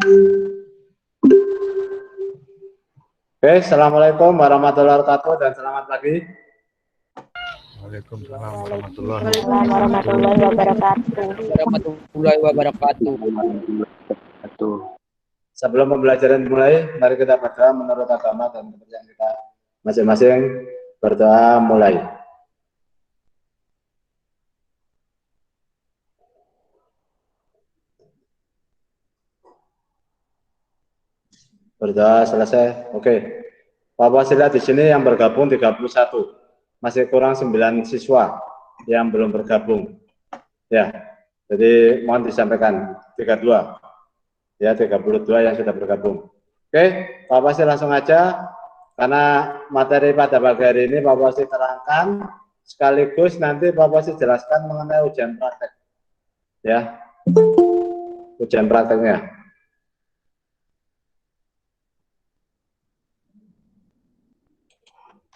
Oke, assalamualaikum warahmatullahi wabarakatuh dan selamat pagi. Waalaikumsalam warahmatullahi wabarakatuh. Sebelum pembelajaran dimulai, mari kita berdoa menurut agama dan kepercayaan kita masing-masing. Berdoa mulai. Berdoa selesai. Oke. Bapak sila di sini yang bergabung 31. Masih kurang 9 siswa yang belum bergabung. Ya. Jadi mohon disampaikan 32. Ya, 32 yang sudah bergabung. Oke, Pak Wasi langsung aja, karena materi pada pagi hari ini Pak Wasi terangkan, sekaligus nanti Pak Wasi jelaskan mengenai ujian praktek. Ya, ujian prakteknya.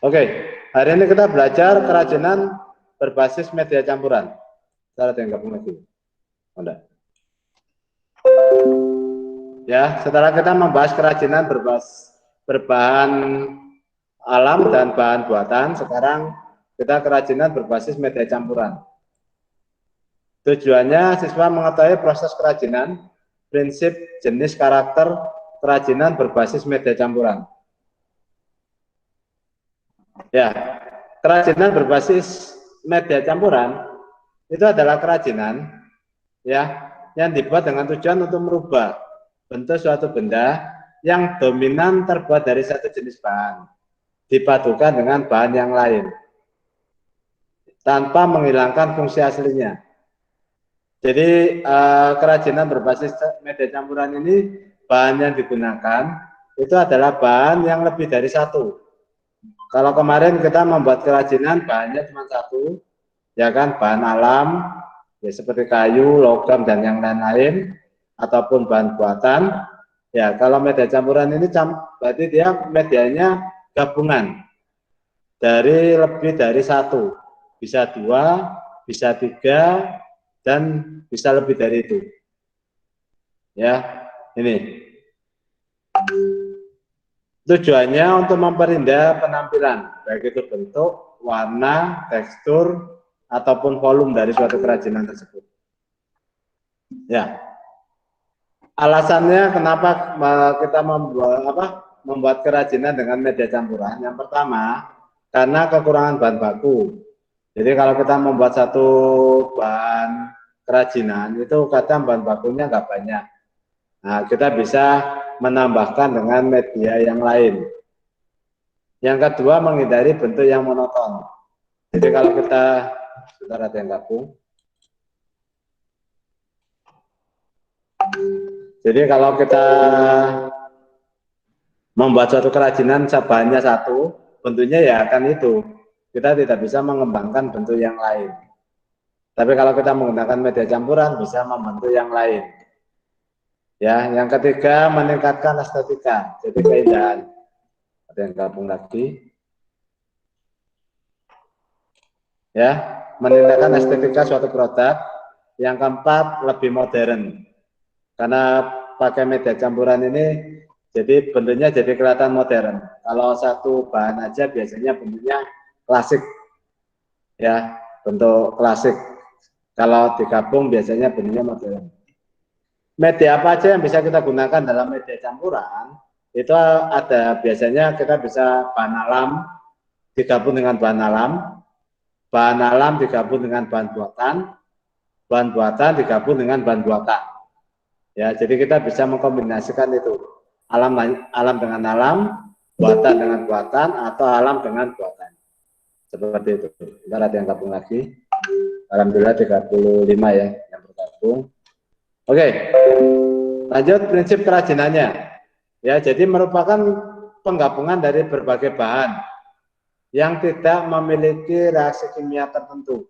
Oke, hari ini kita belajar kerajinan berbasis media campuran. Saya ada yang gabung lagi. Ya, setelah kita membahas kerajinan berbahan alam dan bahan buatan, sekarang kita kerajinan berbasis media campuran. Tujuannya siswa mengetahui proses kerajinan, prinsip, jenis, karakter kerajinan berbasis media campuran. Ya, kerajinan berbasis media campuran itu adalah kerajinan ya yang dibuat dengan tujuan untuk merubah bentuk suatu benda yang dominan terbuat dari satu jenis bahan dipadukan dengan bahan yang lain tanpa menghilangkan fungsi aslinya. Jadi kerajinan berbasis media campuran ini bahan yang digunakan itu adalah bahan yang lebih dari satu. Kalau kemarin kita membuat kerajinan bahannya cuma satu, ya kan, bahan alam ya seperti kayu, logam dan yang lain-lain ataupun bahan buatan. Ya, kalau media campuran ini berarti dia medianya gabungan dari lebih dari satu, bisa 2, bisa 3, dan bisa lebih dari itu. Ya, ini tujuannya untuk memperindah penampilan, baik itu bentuk, warna, tekstur, ataupun volume dari suatu kerajinan tersebut. Ya, alasannya kenapa kita membuat kerajinan dengan media campuran. Yang pertama, karena kekurangan bahan baku. Jadi kalau kita membuat satu bahan kerajinan, itu kadang bahan bakunya nggak banyak. Nah, kita bisa menambahkan dengan media yang lain. Yang kedua, menghindari bentuk yang monoton. Jadi kalau kita, sebentar ada yang gabung. Jadi kalau kita membuat suatu kerajinan bahannya satu, bentuknya ya akan itu. Kita tidak bisa mengembangkan bentuk yang lain. Tapi kalau kita menggunakan media campuran bisa membentuk yang lain. Ya, yang ketiga meningkatkan estetika, jadi keindahan. Ada yang gabung lagi. Ya, meningkatkan estetika suatu produk. Yang keempat lebih modern. Karena pakai media campuran ini jadi bentuknya jadi kelihatan modern. Kalau satu bahan aja biasanya bentuknya klasik. Ya, bentuk klasik. Kalau digabung biasanya bentuknya modern. Media apa aja yang bisa kita gunakan dalam media campuran? Itu ada biasanya kita bisa bahan alam digabung dengan bahan alam digabung dengan bahan buatan digabung dengan bahan buatan. Ya, jadi kita bisa mengkombinasikan itu alam dengan alam, buatan dengan buatan, atau alam dengan buatan. Seperti itu. Ntar ada yang gabung lagi. Alhamdulillah 35 ya yang bergabung. Oke, lanjut prinsip kerajinannya. Ya, jadi merupakan penggabungan dari berbagai bahan yang tidak memiliki reaksi kimia tertentu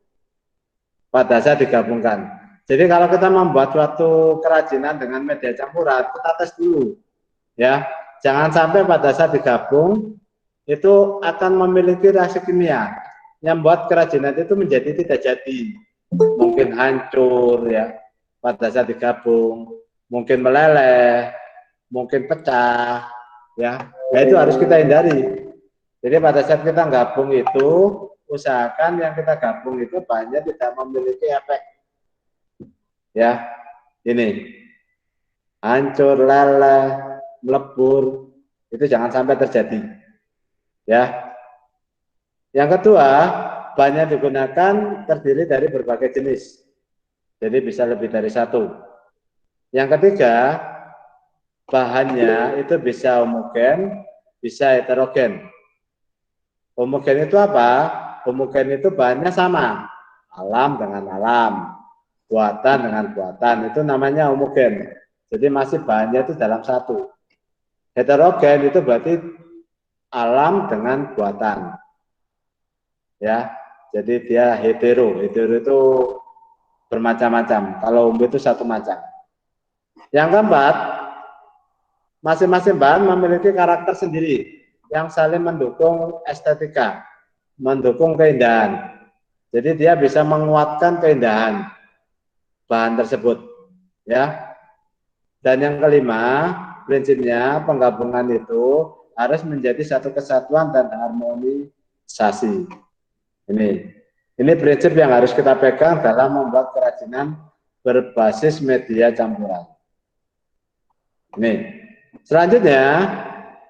pada saat digabungkan. Jadi kalau kita membuat suatu kerajinan dengan media campuran, kita tes dulu, ya. Jangan sampai pada saat digabung itu akan memiliki reaksi kimia yang membuat kerajinan itu menjadi tidak jadi, mungkin hancur ya pada saat digabung, mungkin meleleh mungkin pecah, ya. Nah itu harus kita hindari. Jadi pada saat kita gabung itu, usahakan yang kita gabung itu bahannya tidak memiliki efek, ya. Ini hancur, lelah, melebur, itu jangan sampai terjadi, ya. Yang kedua, bahan yang digunakan terdiri dari berbagai jenis, jadi bisa lebih dari satu. Yang ketiga, bahannya itu bisa homogen, bisa heterogen. Homogen itu apa? Homogen itu bahannya sama, alam dengan alam, buatan dengan buatan, itu namanya homogen. Jadi masih bahannya itu dalam satu. Heterogen itu berarti alam dengan buatan, ya. Jadi dia hetero. Hetero itu bermacam-macam. Kalau umum itu satu macam. Yang keempat, masing-masing bahan memiliki karakter sendiri yang saling mendukung estetika, mendukung keindahan. Jadi dia bisa menguatkan keindahan bahan tersebut, ya. Dan yang kelima, prinsipnya penggabungan itu harus menjadi satu kesatuan dan harmonisasi. Ini prinsip yang harus kita pegang dalam membuat kerajinan berbasis media campuran. Ini. Selanjutnya,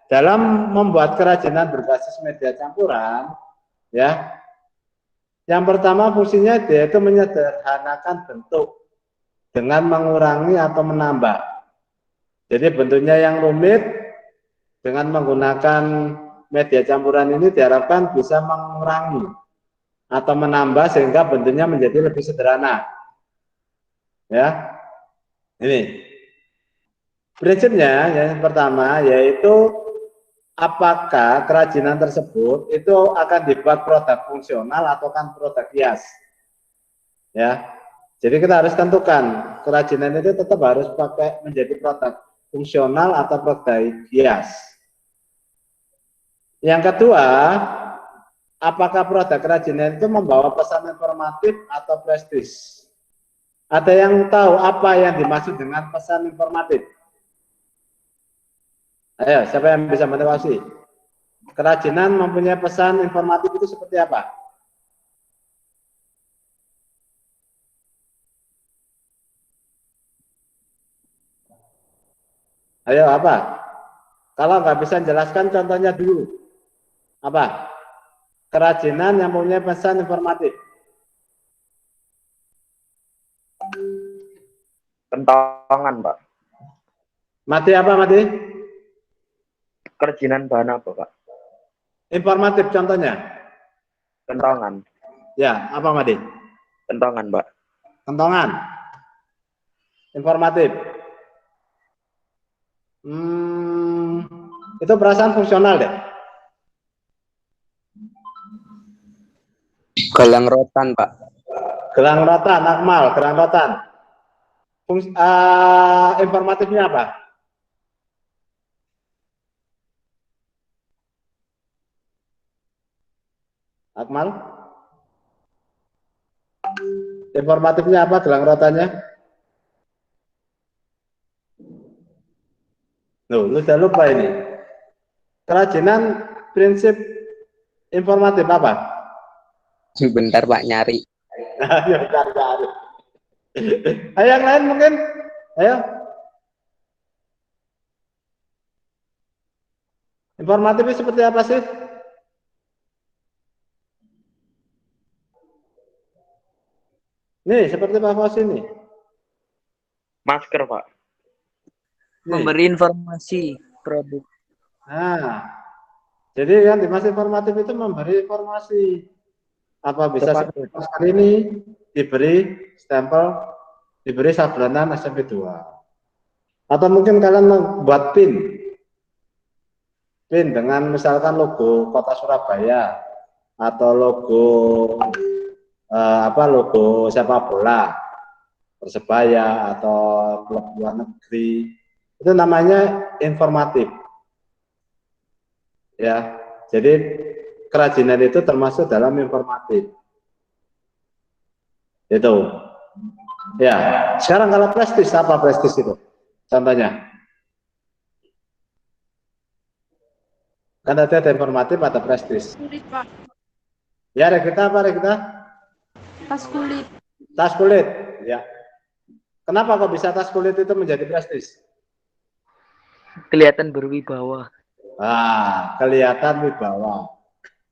dalam membuat kerajinan berbasis media campuran, ya, yang pertama fungsinya yaitu menyederhanakan bentuk dengan mengurangi atau menambah. Jadi bentuknya yang rumit dengan menggunakan media campuran ini diharapkan bisa mengurangi atau menambah sehingga bentuknya menjadi lebih sederhana. Ya, ini prinsipnya yang pertama yaitu apakah kerajinan tersebut itu akan dibuat produk fungsional atau kan produk hias. Ya, jadi kita harus tentukan kerajinan itu tetap harus pakai menjadi produk fungsional atau produk hias. Yang kedua, apakah produk kerajinan itu membawa pesan informatif atau prestis? Ada yang tahu apa yang dimaksud dengan pesan informatif? Ayo, siapa yang bisa motivasi? Kerajinan mempunyai pesan informatif itu seperti apa? Ayo, apa? Kalau nggak bisa jelaskan contohnya dulu. Apa? Kerajinan yang mempunyai pesan informatif. Kentongan, Pak. Mati apa, Mati? Kerajinan bahan apa, Pak? Informatif contohnya. Kentongan. Ya, apa, Mati? Kentongan, Pak. Kentongan. Informatif. Itu perasaan fungsional deh. Gelang rotan, Pak. Gelang rotan, Akmal, gelang rotan. Informatifnya apa? Akmal? Informatifnya apa gelang rotannya? Loh, lu udah lupa ini. Kerajinan prinsip informatif apa? Bentar Pak, nyari. Ayo, cari. Ayo yang lain mungkin. Ayo. Informatifnya seperti apa sih? Nih, seperti Pak Fos ini. Masker, Pak. Nih. Memberi informasi produk. Nah, jadi yang dimaksud informatif itu memberi informasi. Apa bisa seperti masker ini diberi stempel, diberi sablonan SMP2. Atau mungkin kalian membuat pin dengan misalkan logo Kota Surabaya atau logo logo sepak bola Persebaya atau klub luar negeri, itu namanya informatif, ya. Jadi kerajinan itu termasuk dalam informatif itu, ya. Sekarang kalau prestis, apa prestis itu contohnya? Kan ada informatif, ada prestis. Kulit, Pak. Ya, Regita apa Regita? Tas kulit. Tas kulit, ya. Kenapa kok bisa tas kulit itu menjadi prestis? Kelihatan berwibawa. Kelihatan wibawa.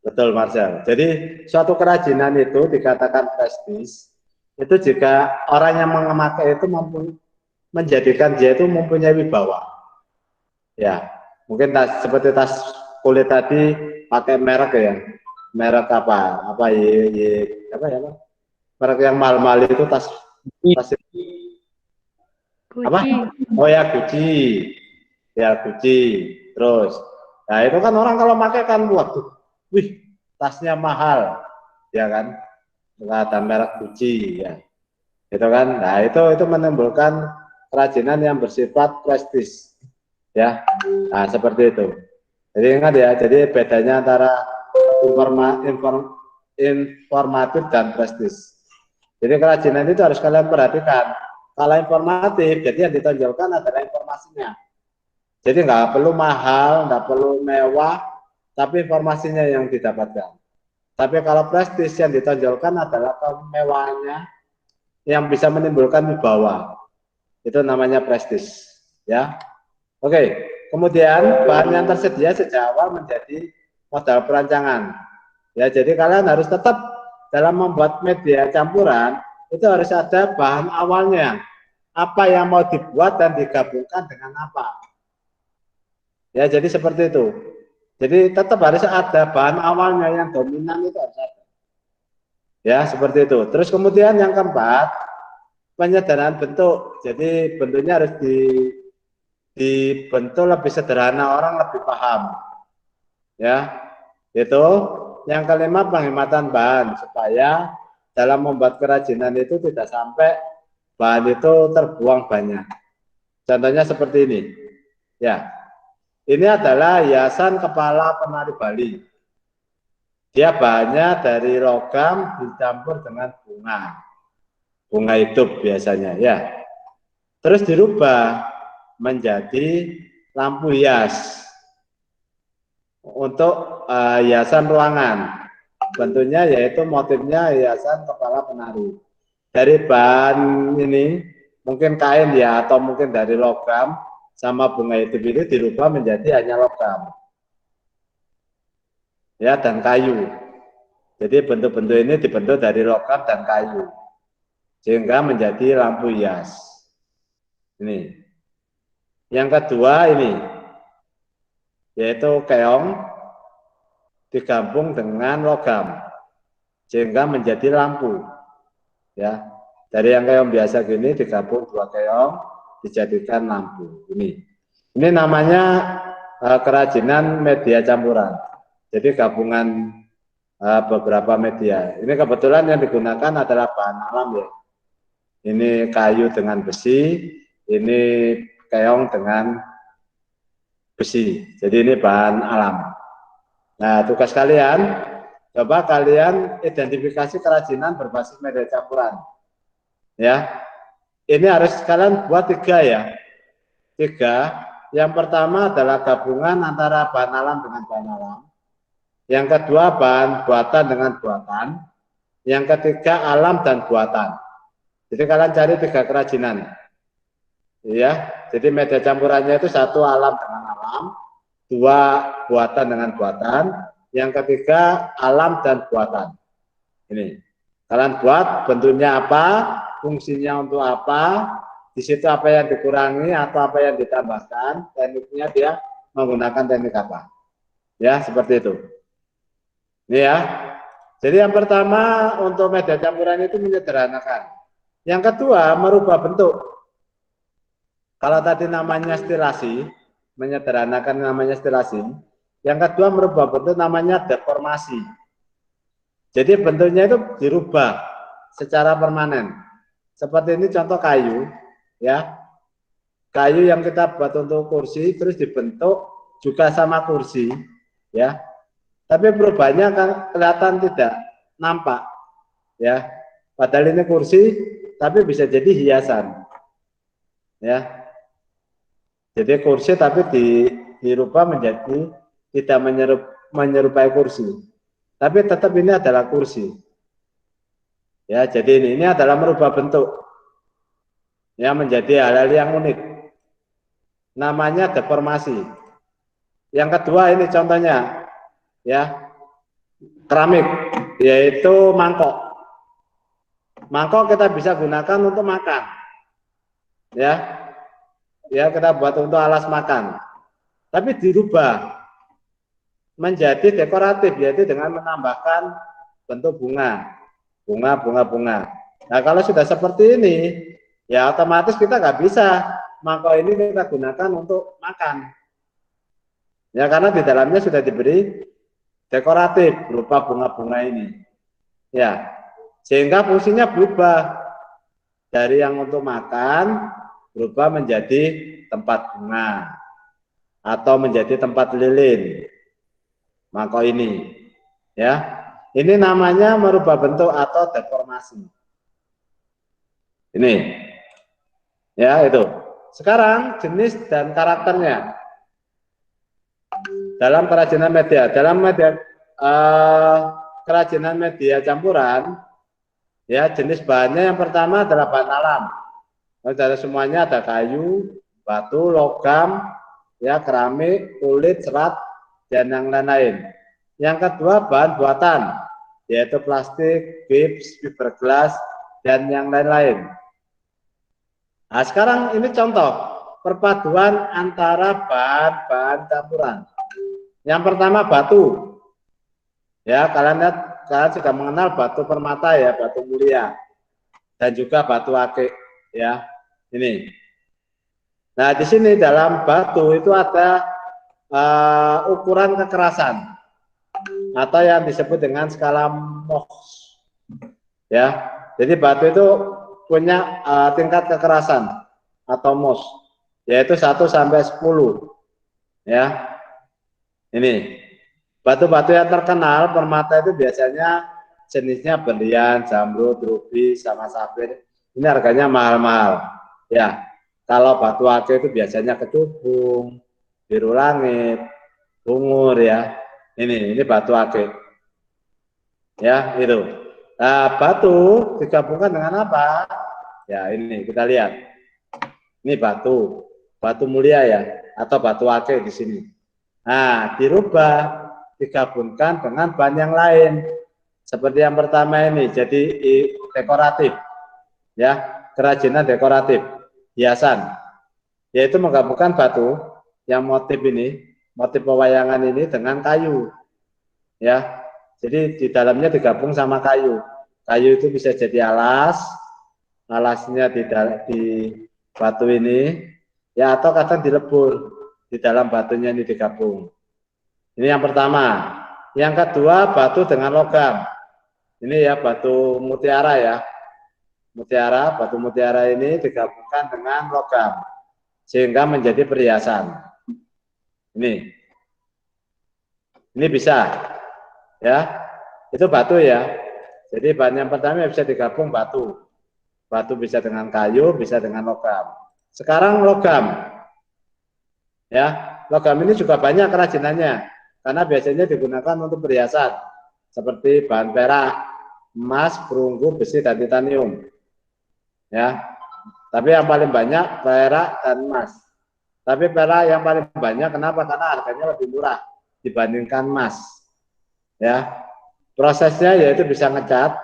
Betul, Marcel. Jadi suatu kerajinan itu dikatakan prestis itu jika orang yang memakai itu menjadikan dia itu mempunyai wibawa. Ya, mungkin seperti tas kulit tadi pakai merek ya, merek apa apa ya, merek yang mahal-mahal itu tas apa? Oh ya, Gucci, ya Gucci. Terus, nah itu kan orang kalau pakai kan waduh, wih tasnya mahal, ya kan? Ada merek Gucci, ya. Itu kan, nah itu menimbulkan kerajinan yang bersifat prestis, ya. Nah seperti itu. Jadi ingat ya, jadi bedanya antara informatif dan prestis. Jadi kerajinan itu harus kalian perhatikan. Kalau informatif, jadi yang ditonjolkan adalah informasinya. Jadi nggak perlu mahal, nggak perlu mewah, tapi informasinya yang didapatkan. Tapi kalau prestis yang ditonjolkan adalah kemewahannya yang bisa menimbulkan wibawa. Itu namanya prestis, ya. Oke, kemudian bahan yang tersedia sejak awal menjadi modal perancangan. Ya, jadi kalian harus tetap dalam membuat media campuran itu harus ada bahan awalnya. Apa yang mau dibuat dan digabungkan dengan apa. Ya, jadi seperti itu. Jadi tetap harus ada bahan awalnya yang dominan itu harus ada. Ya, seperti itu. Terus kemudian yang keempat, penyederhanaan bentuk. Jadi bentuknya harus dibentuk lebih sederhana, orang lebih paham. Ya, itu. Yang kelima, penghematan bahan supaya dalam membuat kerajinan itu tidak sampai bahan itu terbuang banyak. Contohnya seperti ini. Ya. Ini adalah hiasan kepala penari Bali. Dia bahannya dari logam dicampur dengan bunga hidup biasanya, ya. Terus dirubah menjadi lampu hias untuk hiasan ruangan. Bentuknya yaitu motifnya hiasan kepala penari. Dari bahan ini mungkin kain ya, atau mungkin dari logam sama bunga hidup ini dirubah menjadi hanya logam. Ya, dan kayu. Jadi bentuk-bentuk ini dibentuk dari logam dan kayu. Sehingga menjadi lampu hias. Ini. Yang kedua ini, yaitu keong digabung dengan logam. Sehingga menjadi lampu. Ya, dari yang keong biasa gini digabung dua keong, dijadikan lampu. Ini namanya kerajinan media campuran. Jadi gabungan beberapa media. Ini kebetulan yang digunakan adalah bahan alam ya. Ini kayu dengan besi, ini keong dengan besi. Jadi ini bahan alam. Nah, tugas kalian, coba kalian identifikasi kerajinan berbasis media campuran. Ya, ini harus kalian buat 3 ya. 3. Yang pertama adalah gabungan antara bahan alam dengan bahan alam. Yang kedua bahan buatan dengan buatan. Yang ketiga alam dan buatan. Jadi kalian cari 3 kerajinan. Ya, jadi media campurannya itu 1 alam dengan alam, 2 buatan dengan buatan, yang ketiga alam dan buatan. Ini. Kalian buat bentuknya apa, fungsinya untuk apa, di situ apa yang dikurangi atau apa yang ditambahkan, tekniknya dia menggunakan teknik apa. Ya, seperti itu. Ini ya. Jadi yang pertama untuk media campuran itu menyederhanakan. Yang kedua merubah bentuk. Kalau tadi namanya stilasi, menyederhanakan namanya stilasi. Yang kedua merubah bentuk namanya deformasi. Jadi bentuknya itu dirubah secara permanen. Seperti ini contoh kayu, ya. Kayu yang kita buat untuk kursi terus dibentuk juga sama kursi, ya. Tapi perubahannya kan kelihatan tidak nampak, ya. Padahal ini kursi, tapi bisa jadi hiasan, ya. Jadi kursi tapi dirubah menjadi tidak menyerupai kursi. Tapi tetap ini adalah kursi. Ya, jadi ini adalah merubah bentuk. Ya, menjadi hal-hal yang unik. Namanya deformasi. Yang kedua ini contohnya, ya, keramik, yaitu mangkok. Mangkok kita bisa gunakan untuk makan. Ya, kita buat untuk alas makan. Tapi dirubah menjadi dekoratif, yaitu dengan menambahkan bentuk bunga. Nah, kalau sudah seperti ini, ya otomatis kita nggak bisa mangkok ini kita gunakan untuk makan. Ya, karena di dalamnya sudah diberi dekoratif berupa bunga-bunga ini. Ya, sehingga fungsinya berubah dari yang untuk makan berubah menjadi tempat bunga atau menjadi tempat lilin. Mangkok ini, ya, ini namanya merubah bentuk atau deformasi. Ini, ya itu. Sekarang jenis dan karakternya dalam kerajinan media. Dalam media kerajinan media campuran, ya jenis bahannya yang pertama adalah bahan alam. Dari semuanya ada kayu, batu, logam, ya keramik, kulit, serat, dan yang lain-lain. Yang kedua bahan buatan, yaitu plastik, gips, fiberglass, dan yang lain-lain. Nah, sekarang ini contoh perpaduan antara bahan-bahan campuran. Yang pertama batu. Ya, kalian sudah mengenal batu permata ya, batu mulia. Dan juga batu akik ya. Ini. Nah, di sini dalam batu itu ada ukuran kekerasan atau yang disebut dengan skala Mohs. Ya. Jadi batu itu punya tingkat kekerasan atau Mohs, yaitu 1 sampai 10. Ya. Ini. Batu-batu yang terkenal permata itu biasanya jenisnya berlian, zamrud, rubi, sama safir. Ini harganya mahal-mahal. Ya. Kalau batu akik itu biasanya kecubung, biru langit, bungur ya. Ini batu akik. Ya, itu. Nah, batu digabungkan dengan apa? Ya, ini kita lihat. Ini batu mulia ya, atau batu akik di sini. Nah, dirubah, digabungkan dengan bahan yang lain. Seperti yang pertama ini, jadi dekoratif. Ya, kerajinan dekoratif, hiasan. Yaitu menggabungkan batu yang motif ini, motif pewayangan ini dengan kayu. Ya. Jadi di dalamnya digabung sama kayu. Kayu itu bisa jadi alas, alasnya di batu ini, ya atau kadang dilebur di dalam batunya ini digabung. Ini yang pertama. Yang kedua batu dengan logam. Ini ya batu mutiara ya. Mutiara, batu mutiara ini digabungkan dengan logam sehingga menjadi perhiasan. Ini bisa. Ya, itu batu ya. Jadi bahan yang pertama bisa digabung batu. Batu bisa dengan kayu, bisa dengan logam. Sekarang logam. Ya, logam ini juga banyak kerajinannya karena biasanya digunakan untuk perhiasan seperti bahan perak, emas, perunggu, besi, dan titanium. Ya. Tapi yang paling banyak perak dan emas. Tapi perak yang paling banyak kenapa? Karena harganya lebih murah dibandingkan emas. Ya, prosesnya yaitu bisa ngecat,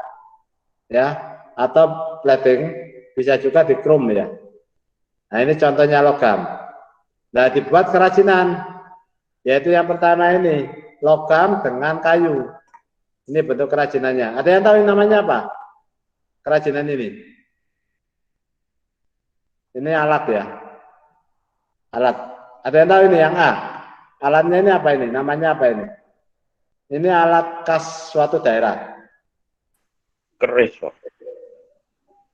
ya, atau plating, bisa juga di chrome ya. Nah ini contohnya logam. Nah dibuat kerajinan, yaitu yang pertama ini logam dengan kayu. Ini bentuk kerajinannya. Ada yang tahu namanya apa? Kerajinan ini. Ini alat ya. Alat. Ada yang tahu ini yang A? Alatnya ini apa ini? Namanya apa ini? Ini alat khas suatu daerah. Keris, Pak.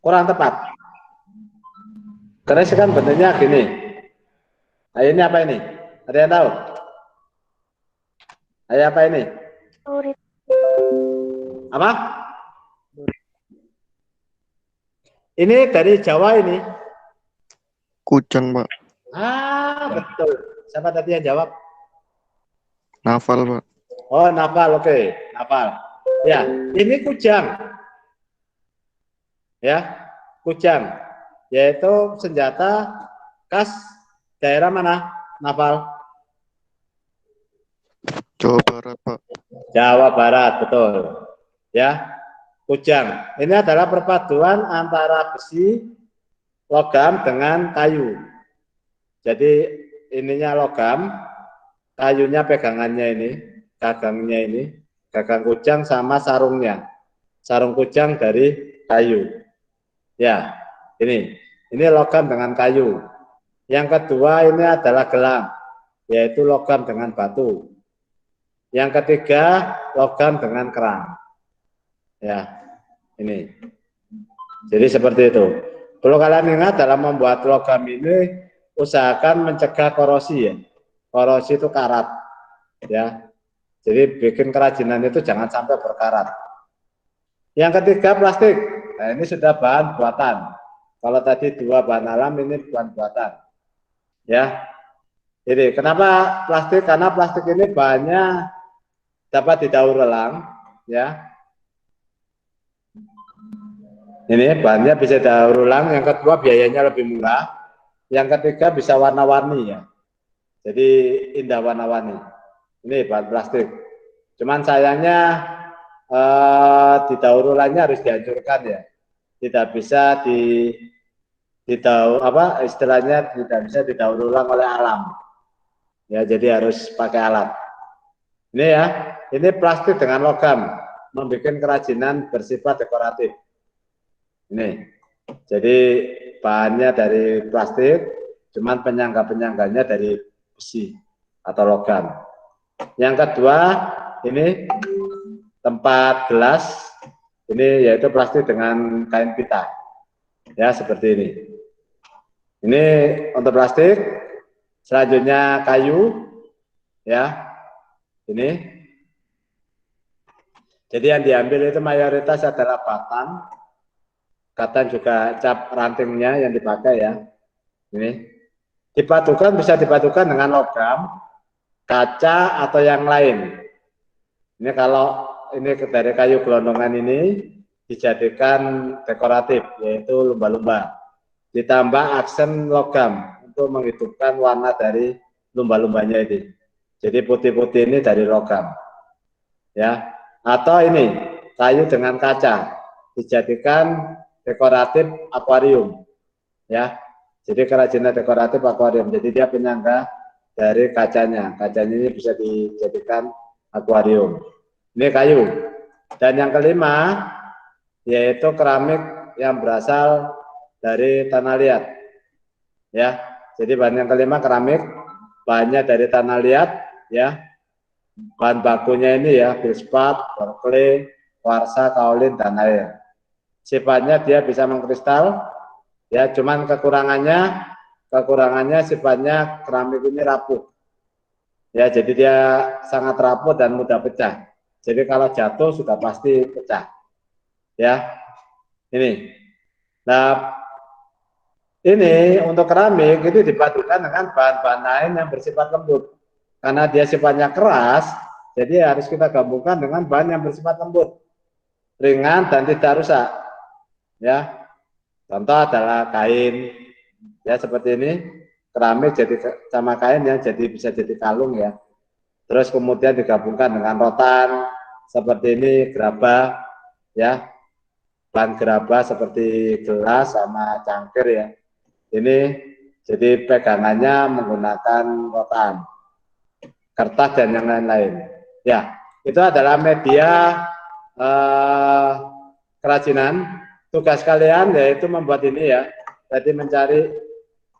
Kurang tepat. Keris kan bentuknya gini. Nah, ini apa ini? Ada yang tahu? Ayo apa ini? Lurit. Apa? Ini dari Jawa ini. Kucang, Pak. Ah, betul. Siapa tadi yang jawab? Naval, Pak. Oh, naval, oke. Naval. Ya, ini kujang. Ya, kujang. Yaitu senjata khas daerah mana? Naval. Jawa Barat, Pak. Jawa Barat, betul. Ya, kujang. Ini adalah perpaduan antara besi, logam dengan kayu. Jadi ininya logam, kayunya pegangannya ini, gagangnya ini, gagang kujang sama sarungnya. Sarung kujang dari kayu. Ya, ini logam dengan kayu. Yang kedua ini adalah gelang, yaitu logam dengan batu. Yang ketiga logam dengan kerang. Ya, ini. Jadi seperti itu. Perlu kalian ingat dalam membuat logam ini usahakan mencegah korosi ya. Korosi itu karat. Ya. Jadi bikin kerajinan itu jangan sampai berkarat. Yang ketiga plastik. Nah, ini sudah bahan buatan. Kalau tadi 2 bahan alam, ini bahan buatan. Ya. Ini kenapa plastik? Karena plastik ini bahannya dapat didaur ulang, ya. Ini bahannya bisa daur ulang. Yang kedua biayanya lebih murah. Yang ketiga bisa warna-warni ya. Jadi indah warna-warni. Ini bahan plastik. Cuman sayangnya didaur ulangnya harus dihancurkan ya. Tidak bisa istilahnya tidak bisa didaur ulang oleh alam. Ya, jadi harus pakai alat. Ini ya, ini plastik dengan logam membuat kerajinan bersifat dekoratif. Ini, jadi bahannya dari plastik, cuman penyangga-penyangganya dari besi atau logam. Yang kedua, ini tempat gelas, ini yaitu plastik dengan kain pita, ya seperti ini. Ini untuk plastik. Selanjutnya kayu, ya, ini. Jadi yang diambil itu mayoritas adalah batan. Katan juga cap rantingnya yang dipakai ya. Ini dipadukan, bisa dipadukan dengan logam, kaca atau yang lain. Ini kalau ini dari kayu gelondongan ini dijadikan dekoratif, yaitu lumba-lumba. Ditambah aksen logam untuk menghidupkan warna dari lumba-lumbanya ini. Jadi putih-putih ini dari logam. Ya. Atau ini kayu dengan kaca dijadikan dekoratif akuarium. Ya. Jadi kerajinan dekoratif akuarium. Jadi dia penyangga dari kacanya. Kacanya ini bisa dijadikan akuarium. Ini kayu. Dan yang kelima yaitu keramik yang berasal dari tanah liat. Ya. Jadi bahan yang kelima keramik, bahannya dari tanah liat ya. Bahan bakunya ini ya, feldspar, clay, kuarsa, kaolin dan air. Sifatnya dia bisa mengkristal ya, cuman kekurangannya sifatnya keramik ini rapuh. Ya, jadi dia sangat rapuh dan mudah pecah. Jadi kalau jatuh sudah pasti pecah. Ya. Ini. Nah, ini untuk keramik itu dipadukan dengan bahan-bahan lain yang bersifat lembut. Karena dia sifatnya keras, jadi harus kita gabungkan dengan bahan yang bersifat lembut, ringan dan tidak rusak. Ya, contoh adalah kain, ya seperti ini, keramik jadi sama kain ya, jadi bisa jadi kalung ya. Terus kemudian digabungkan dengan rotan, seperti ini gerabah, ya, bahan gerabah seperti gelas sama cangkir ya. Ini jadi pegangannya menggunakan rotan, kertas dan yang lain-lain. Ya, itu adalah media kerajinan. Tugas kalian yaitu membuat ini ya. Jadi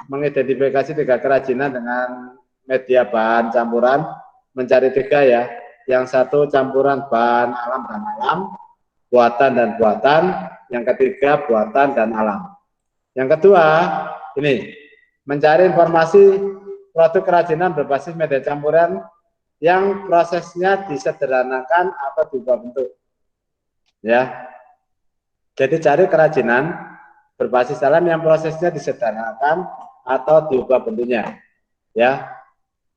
mengidentifikasi 3 kerajinan dengan media bahan campuran, mencari 3 ya. Yang satu campuran bahan alam dan alam, buatan dan buatan. Yang ketiga buatan dan alam. Yang kedua, ini mencari informasi produk kerajinan berbasis media campuran yang prosesnya disederhanakan atau diubah bentuk. Ya. Jadi cari kerajinan berbasis alam yang prosesnya disederhanakan atau diubah bentuknya. Ya.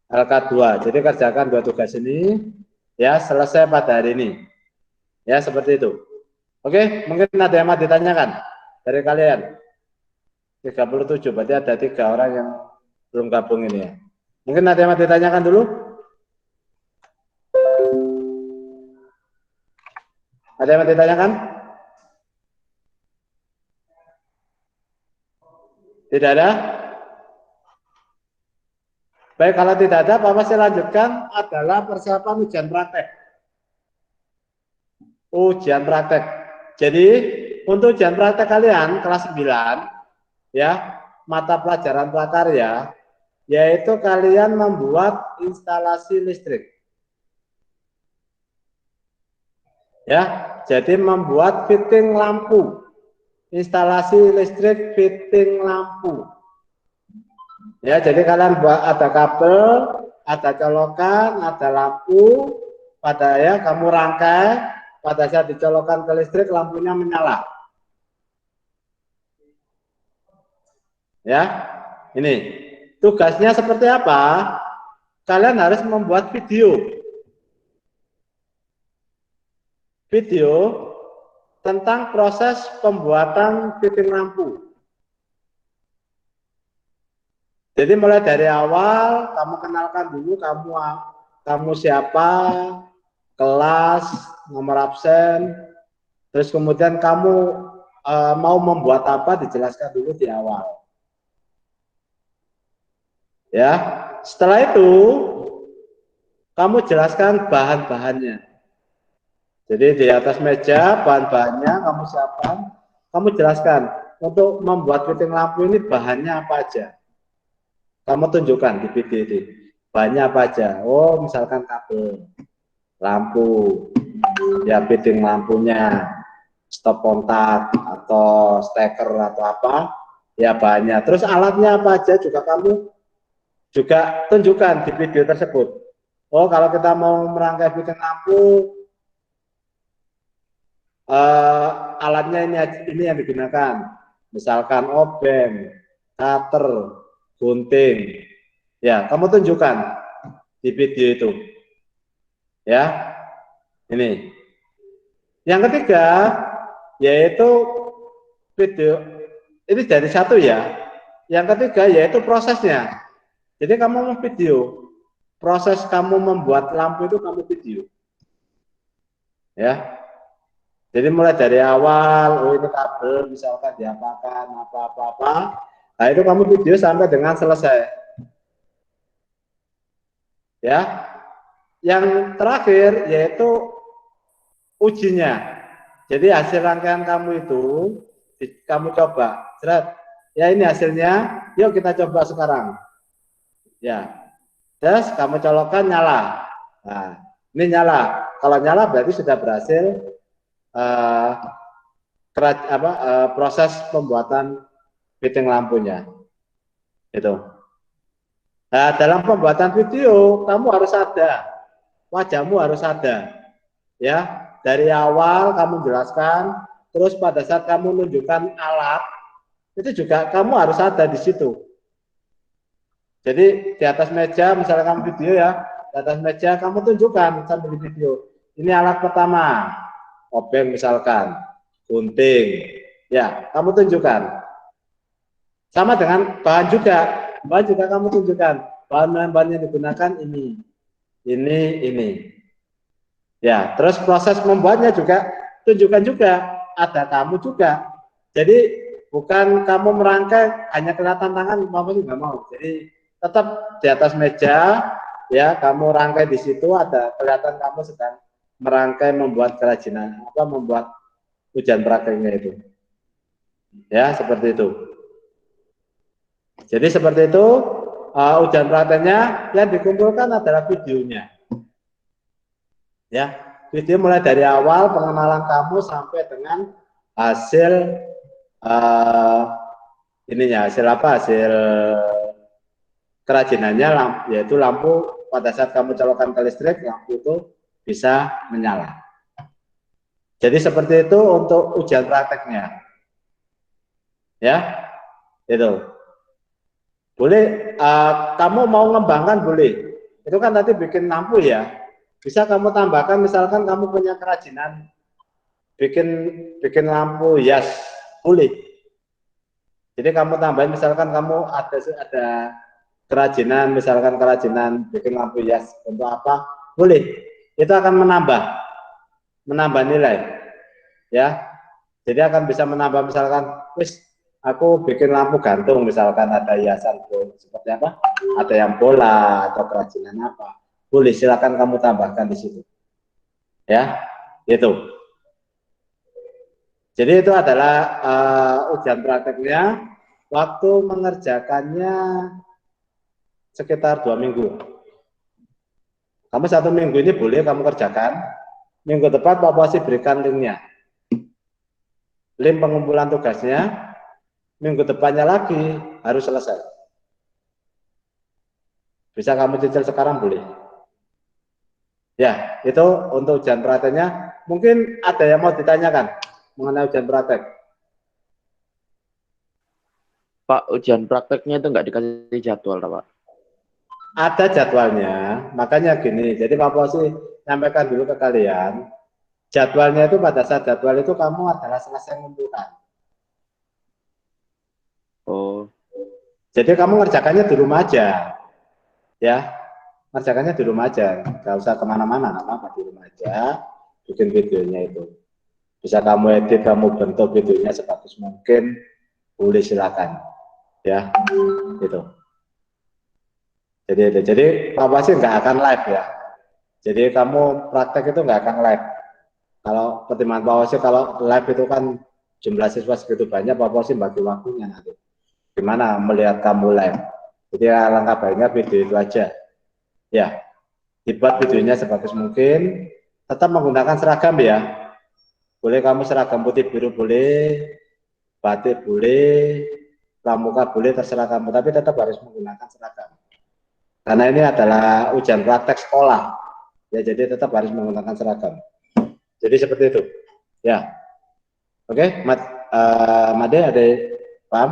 LK2. Jadi kerjakan 2 tugas ini, ya, selesai pada hari ini. Ya, seperti itu. Oke, mungkin ada yang mau ditanyakan dari kalian. 37, berarti ada 3 orang yang belum gabung ini ya. Mungkin ada yang mau ditanyakan dulu? Ada yang mau ditanyakan? Tidak ada? Baik, kalau tidak ada, Bapak saya lanjutkan adalah persiapan ujian praktek. Ujian praktek. Jadi, untuk ujian praktek kalian, kelas 9, ya, mata pelajaran prakarya, yaitu kalian membuat instalasi listrik. Ya, jadi membuat fitting lampu. Instalasi listrik fitting lampu. Ya, jadi kalian buat ada kabel, ada colokan, ada lampu, pada ya kamu rangkai, pada saat dicolokkan ke listrik lampunya menyala. Ya, ini tugasnya seperti apa? Kalian harus membuat video tentang proses pembuatan fitting lampu. Jadi mulai dari awal kamu kenalkan dulu kamu siapa, kelas, nomor absen, terus kemudian kamu mau membuat apa dijelaskan dulu di awal. Ya, setelah itu kamu jelaskan bahan-bahannya. Jadi di atas meja bahan-bahannya kamu siapkan, kamu jelaskan untuk membuat fitting lampu ini bahannya apa aja. Kamu tunjukkan di video ini bahannya apa aja. Oh, misalkan kabel, lampu, ya fitting lampunya, stop kontak atau steker atau apa, ya bahannya. Terus alatnya apa aja juga kamu juga tunjukkan di video tersebut. Oh, kalau kita mau merangkai fitting lampu, alatnya ini yang digunakan, misalkan obeng, cutter, gunting, ya kamu tunjukkan di video itu, ya. Ini yang ketiga yaitu video ini dari satu ya. Yang ketiga yaitu prosesnya. Jadi kamu video proses kamu membuat lampu itu kamu video, ya. Jadi mulai dari awal, oh ini kabel misalkan diapakan apa-apa, nah itu kamu video sampai dengan selesai. Ya, yang terakhir yaitu ujinya. Jadi hasil rangkaian kamu itu kamu coba. Ya ini hasilnya, yuk kita coba sekarang. Ya, terus kamu colokkan nyala. Nah, ini nyala. Kalau nyala berarti sudah berhasil proses pembuatan fitting lampunya. Itu. Nah, dalam pembuatan video kamu harus ada, wajahmu harus ada, ya. Dari awal kamu jelaskan, terus pada saat kamu menunjukkan alat, itu juga kamu harus ada di situ. Jadi di atas meja, misalnya kamu video ya, di atas meja kamu tunjukkan sambil di video. Ini alat pertama, obeng misalkan, gunting, ya kamu tunjukkan. Sama dengan bahan juga kamu tunjukkan bahan-bahan yang digunakan ini. Ya, terus proses membuatnya juga tunjukkan juga, ada kamu juga. Jadi bukan kamu merangkai hanya kelihatan tangan, kamu nggak mau. Jadi tetap di atas meja, ya kamu rangkai di situ ada kelihatan kamu sedang merangkai membuat kerajinan, membuat ujian prakteknya itu. Ya, seperti itu. Jadi seperti itu, ujian prakteknya yang dikumpulkan adalah videonya. Ya, video mulai dari awal pengenalan kamu sampai dengan hasil hasil kerajinannya, yaitu lampu pada saat kamu colokkan ke listrik, lampu itu bisa menyala. Jadi seperti itu untuk ujian prakteknya. Ya, itu. Boleh, kamu mau ngembangkan boleh. itu kan nanti bikin lampu ya. Bisa kamu tambahkan, misalkan kamu punya kerajinan bikin bikin lampu hias, boleh. Jadi kamu tambahin, misalkan kamu ada kerajinan, misalkan kerajinan bikin lampu hias untuk apa, boleh. Itu akan menambah nilai, ya. Jadi akan bisa menambah, misalkan, wis aku bikin lampu gantung, misalkan ada hiasan seperti apa, ada yang bola atau kerajinan apa, boleh, silakan kamu tambahkan di situ, ya. Itu. Jadi itu adalah ujian prakteknya. Waktu mengerjakannya sekitar 2 minggu. Kamu 1 minggu ini boleh kamu kerjakan. Minggu depan Pak Pasi berikan linknya, link pengumpulan tugasnya. Minggu depannya lagi harus selesai. Bisa kamu cicil sekarang, boleh. Ya, itu untuk ujian prakteknya. Mungkin ada yang mau ditanyakan mengenai ujian praktek. Pak, ujian prakteknya itu nggak dikasih jadwal, Pak. Ada jadwalnya, makanya gini. Jadi Pak Posi sampaikan dulu ke kalian, jadwalnya itu pada saat jadwal itu kamu adalah selesai menentukan. Oh, Jadi kamu ngerjakannya di rumah aja, ya. Ngerjakannya di rumah aja, nggak usah kemana-mana, nggak apa-apa, di rumah aja. Bikin videonya itu. Bisa kamu edit, kamu bentuk videonya sebagus mungkin, boleh, silakan, ya. Gitu. Jadi Pak Posi nggak akan live ya. Jadi kamu praktek itu nggak akan live. Kalau pertimbangan Pak Posi, kalau live itu kan jumlah siswa segitu banyak, Pak Posi bagi waktunya nanti. Gimana melihat kamu live? Jadi alangkah baiknya video itu aja. Ya, dibuat videonya sebagus mungkin. Tetap menggunakan seragam ya. Boleh kamu seragam putih biru boleh, batik boleh, pramuka boleh, terserah kamu. Tapi tetap harus menggunakan seragam. Karena ini adalah ujian praktek sekolah. Ya, jadi tetap harus menggunakan seragam. Jadi seperti itu. Ya. Oke, Made ada paham?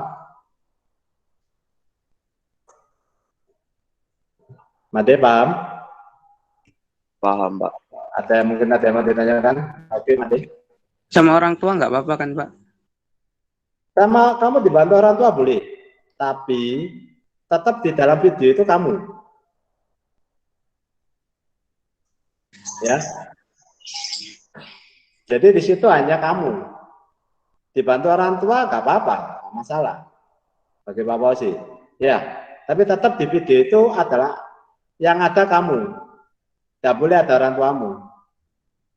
Made paham? paham, Pak. Mungkin ada yang mau ditanyakan? Oke, Made. Sama orang tua nggak apa-apa kan, Pak? Sama kamu dibantu orang tua boleh, tapi tetap di dalam video itu kamu. Ya. Jadi di situ hanya kamu. Dibantu orang tua nggak apa-apa, nggak masalah. Bagi Pak Fauzi. Ya, tapi tetap di video itu adalah yang ada kamu. Tidak boleh ada orang tuamu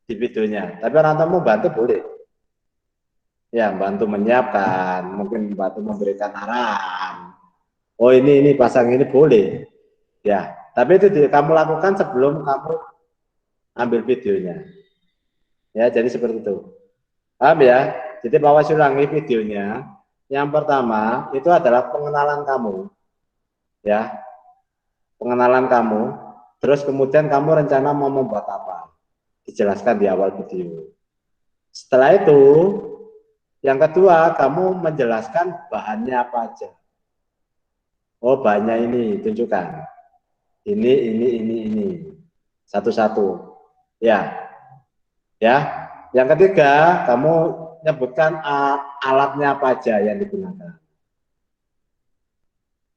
di videonya. Tapi orang tuamu bantu boleh. Ya, bantu menyiapkan, mungkin bantu memberikan arahan. Oh ini pasang ini boleh. Ya, tapi itu kamu lakukan sebelum kamu ambil videonya. Ya, jadi seperti itu. Paham ya? Jadi Pak Fauzi ulangi videonya. Yang pertama itu adalah pengenalan kamu. Ya, pengenalan kamu, terus kemudian kamu rencana mau membuat apa, dijelaskan di awal video. Setelah itu, yang kedua, kamu menjelaskan bahannya apa aja. Oh, bahannya ini, tunjukkan. Ini. Satu-satu. Ya. Ya. Yang ketiga, kamu nyebutkan alatnya apa aja yang digunakan.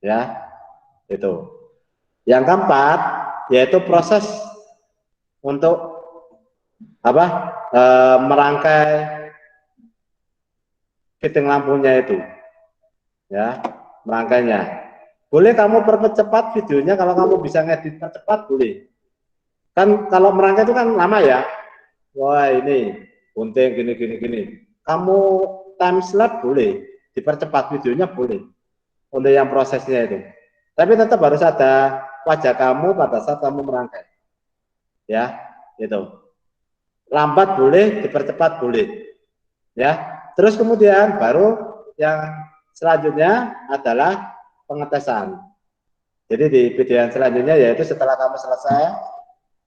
Ya, itu. Yang keempat, yaitu proses untuk apa, merangkai fitting lampunya itu, ya, merangkainya. Boleh kamu percepat videonya, kalau kamu bisa ngedit percepat boleh. Kan kalau merangkai itu kan lama ya. Wah ini gunting gini. Kamu time lapse boleh, dipercepat videonya boleh. Untuk yang prosesnya itu. Tapi tetap harus ada wajah kamu pada saat kamu merangkai. Ya, itu. Lambat boleh, dipercepat boleh. Ya. Terus kemudian baru yang selanjutnya adalah pengetesan. Jadi di video yang selanjutnya yaitu setelah kamu selesai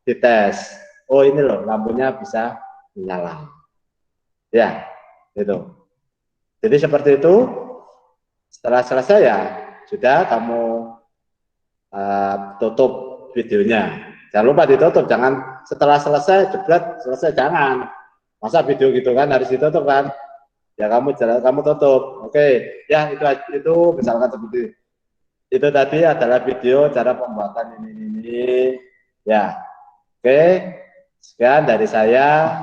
dites. Oh ini loh lampunya bisa menyala. Ya, itu. Jadi seperti itu. Setelah selesai ya sudah kamu tutup videonya. Jangan lupa ditutup, jangan setelah selesai jebret selesai, jangan. Masa video gitu kan harus ditutup kan? Ya kamu tutup. Oke, ya itu misalkan seperti itu tadi adalah video cara pembuatan ini. Ya, oke. Sekian dari saya.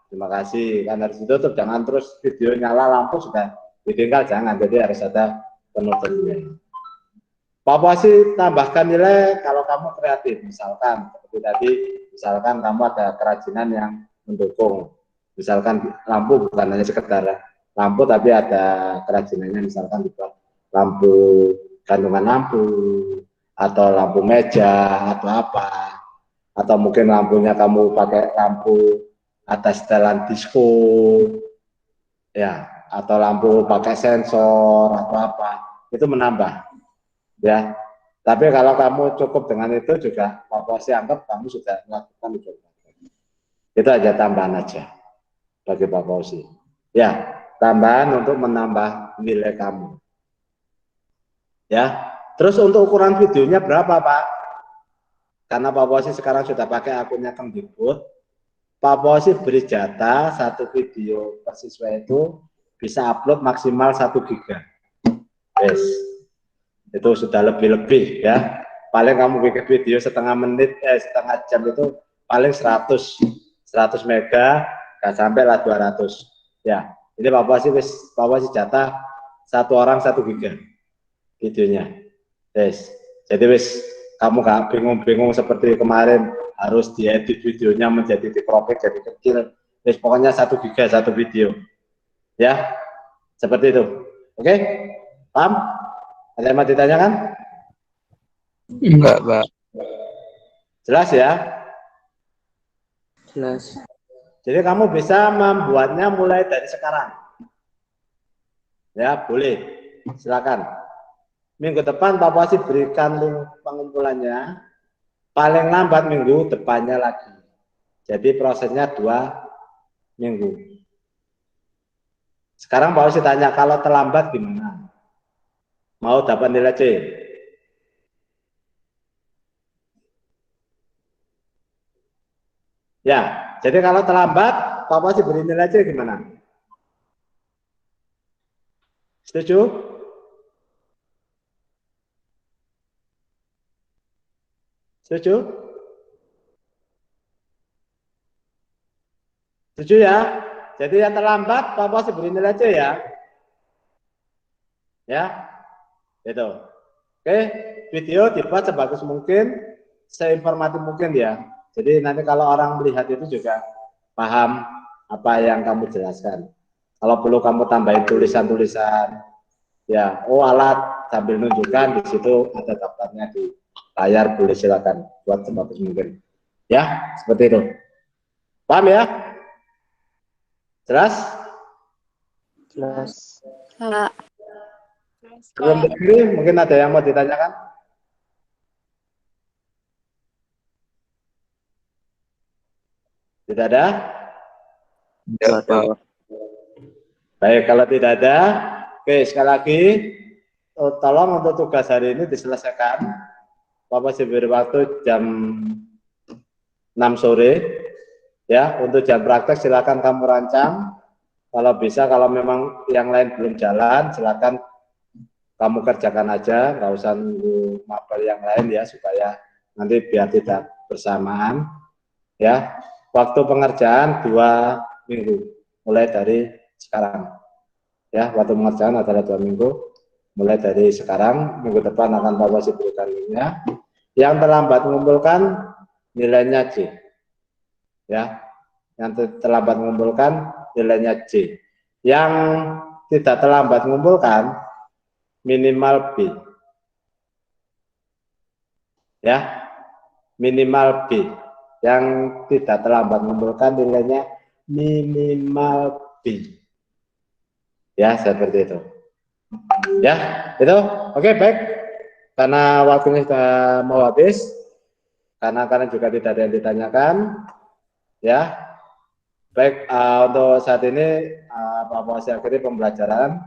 Terima kasih. Kan harus ditutup, jangan terus video nyala lampu sudah ditinggal, jangan. Jadi harus ada penutupnya. Pak Puasi tambahkan nilai kalau kamu kreatif, misalkan seperti tadi, misalkan kamu ada kerajinan yang mendukung, misalkan lampu bukan hanya sekedar lampu tapi ada kerajinannya, misalkan dibuat lampu gantungan lampu atau lampu meja atau apa, atau mungkin lampunya kamu pakai lampu atas setelan disco, ya, atau lampu pakai sensor atau apa, itu menambah. Ya, tapi kalau kamu cukup dengan itu juga Pak Puasi anggap kamu sudah melakukan itu. Itu aja tambahan aja bagi Pak Puasi. Ya, tambahan untuk menambah nilai kamu. Ya, terus untuk ukuran videonya berapa Pak? Karena Pak Puasi sekarang sudah pakai akunnya Kemdikbud, Pak Puasi beri jatah satu video per siswa itu bisa upload maksimal 1 giga. Yes. Itu sudah lebih-lebih ya. Paling kamu bikin video setengah jam itu paling 100 mega, nggak sampai lah 200. Ya, ini Pak Puasi jatah satu orang 1 giga videonya. Yes. Jadi kamu gak bingung-bingung seperti kemarin harus diedit videonya menjadi dikropek jadi kecil. Pokoknya 1 giga satu video. Ya, seperti itu. Oke, paham? Ada yang mau ditanyakan? Enggak, Pak. Jelas ya? Jelas. Jadi kamu bisa membuatnya mulai dari sekarang. Ya, boleh. Silakan. Minggu depan Pak Puasi berikan link pengumpulannya. Paling lambat minggu depannya lagi. Jadi prosesnya 2 minggu. Sekarang Pak Puasi tanya, kalau terlambat gimana? Mau dapat nilai C? Ya, jadi kalau terlambat, Pak Puasi beri nilai C gimana? Setuju? Setuju? Setuju ya? Jadi yang terlambat, Pak Puasi beri nilai C ya? Ya, itu. Oke, video dibuat sebagus mungkin, seinformatif mungkin ya. Jadi nanti kalau orang melihat itu juga paham apa yang kamu jelaskan. Kalau perlu kamu tambahin tulisan-tulisan, ya, alat sambil nunjukkan di situ ada daftarnya di layar, boleh silakan buat sebagus mungkin. Ya, seperti itu. Paham ya? Jelas? Jelas. Kak. Belum berdiri, mungkin ada yang mau ditanyakan? Tidak ada? Enggak, Pak. Baik, kalau tidak ada, oke, sekali lagi, tolong untuk tugas hari ini diselesaikan. Bapak beri waktu jam 6 sore. Ya, untuk jam praktek silakan kamu rancang. Kalau bisa, kalau memang yang lain belum jalan, silakan kamu kerjakan aja, nggak usah nunggu mapel yang lain ya, supaya nanti biar tidak bersamaan. Ya, waktu pengerjaan 2 minggu, mulai dari sekarang. Ya, waktu pengerjaan adalah 2 minggu, mulai dari sekarang. Minggu depan akan Pak Puasi berikan linknya. Yang terlambat mengumpulkan nilainya C. Ya, yang terlambat mengumpulkan nilainya C. Yang tidak terlambat mengumpulkan minimal B. Ya, minimal B. Yang tidak terlambat mengumpulkan nilainya minimal B. Ya, seperti itu. Ya, itu. Oke, baik. Karena waktunya sudah mau habis, karena juga tidak ada yang ditanyakan, ya. Baik, untuk saat ini Pak Puasi akhiri pembelajaran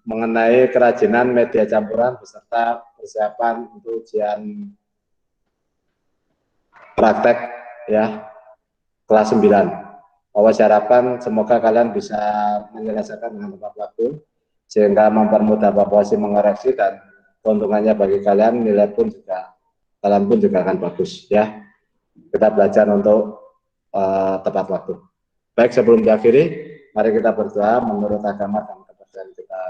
mengenai kerajinan media campuran beserta persiapan untuk ujian praktek ya kelas 9. Saya harapkan semoga kalian bisa menyelesaikan dengan tepat waktu sehingga mempermudah Pak Wasi mengoreksi dan keuntungannya bagi kalian, nilai pun juga kalian pun juga akan bagus ya. Kita belajar untuk tepat waktu. Baik, sebelum diakhiri, mari kita berdoa menurut agama dan kepercayaan kita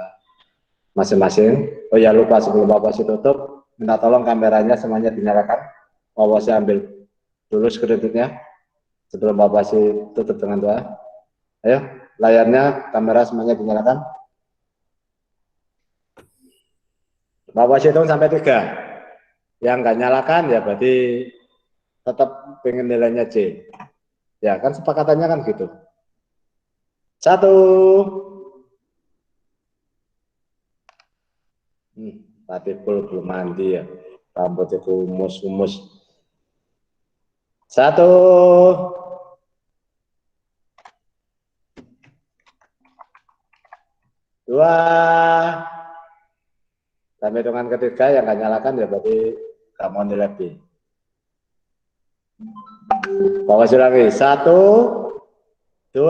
masing-masing. Oh ya, lupa sebelum Pak Wasi tutup, minta tolong kameranya semuanya dinyalakan. Pak Wasi ambil dulu screenshotnya sebelum Pak Wasi tutup dengan doa. Ayo, layarnya, kamera semuanya dinyalakan. Pak Wasi hitung sampai 3. Yang nggak nyalakan ya berarti tetap pengen nilainya C. Ya kan sepakatannya kan gitu. 1. Tapi belum mandi ya. Rambutnya kumus-kumus. 1. 2. Sampai hitungan ketiga yang nggak nyalakan ya berarti nggak mau nilai B. Bawa lagi. 1, 2,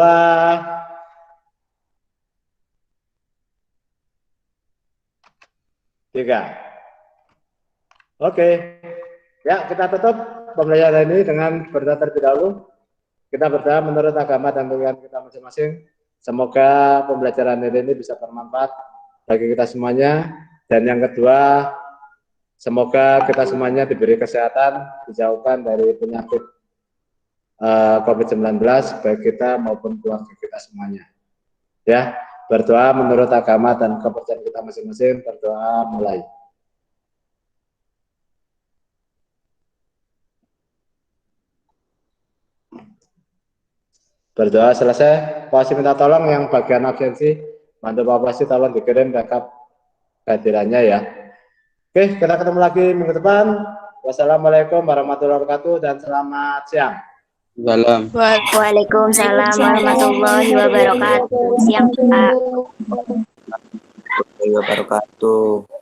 3. Oke. Ya, kita tutup pembelajaran ini dengan berdoa terlebih dahulu. Kita berdoa menurut agama dan pilihan kita masing-masing. Semoga pembelajaran ini bisa bermanfaat bagi kita semuanya. Dan yang kedua, semoga kita semuanya diberi kesehatan, dijauhkan dari penyakit COVID-19, baik kita maupun keluarga kita semuanya. Ya, berdoa menurut agama dan kepercayaan kita masing-masing. Berdoa mulai. Berdoa selesai. Pak Wasi minta tolong yang bagian absensi, bantu Pak Wasi tolong dikirim backup kehadirannya ya. Oke, kita ketemu lagi minggu depan. Wassalamualaikum warahmatullahi wabarakatuh dan selamat siang. Salam. Waalaikumsalam warahmatullahi wabarakatuh. Siang, Pak. Warahmatullahi wabarakatuh.